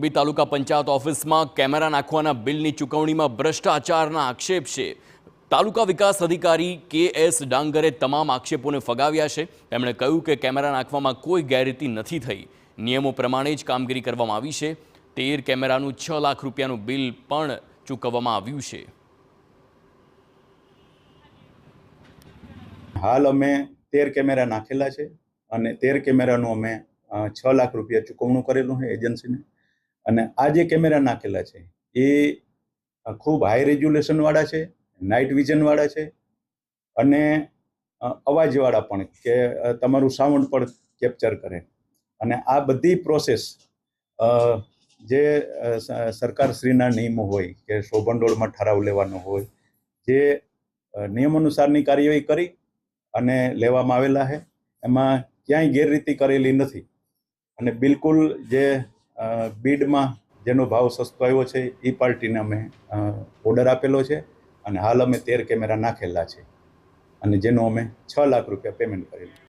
મોરબી તાલુકા પંચાયત ઓફિસમાં કેમેરા નાખવાના બિલની ચૂકવણીમાં ભ્રષ્ટાચારના આક્ષેપ છે। તાલુકા વિકાસ અધિકારી કે.એસ. ડાંગરે તમામ આક્ષેપોને ફગાવ્યા છે। તેમણે કહ્યું કે કેમેરા નાખવામાં કોઈ ગેરરીતિ નથી થઈ, નિયમો પ્રમાણે જ કામગીરી કરવામાં આવી છે। 13 કેમેરાનું 6 લાખ રૂપિયાનું બિલ પણ ચૂકવવામાં આવ્યું છે। હાલ અમે 13 કેમેરા નાખેલા છે અને 13 કેમેરાનું અમે 6 લાખ રૂપિયા ચૂકવણું કરેલું છે એજન્સીને। અને આ જે કેમેરા નાખેલા છે એ ખૂબ હાઈ રેઝોલ્યુશનવાળા છે, નાઇટ વિઝનવાળા છે અને અવાજવાળા પણ, કે તમારું સાઉન્ડ પણ કેપ્ચર કરે। અને આ બધી પ્રોસેસ જે સરકારશ્રીના નિયમો હોય કે શોભનડોળમાં ઠરાવ લેવાનો હોય, જે નિયમ અનુસારની કાર્યવાહી કરી અને લેવામાં આવેલા છે। એમાં ક્યાંય ગેરરીતિ કરેલી નથી અને બિલકુલ જે બીડમાં જેનો ભાવ સસ્તો આવ્યો છે એ પાર્ટીને અમે ઓર્ડર આપેલો છે અને હાલ અમે 13 કેમેરા નાખેલા છે અને જેનો અમે 6 લાખ રૂપિયા પેમેન્ટ કરેલું।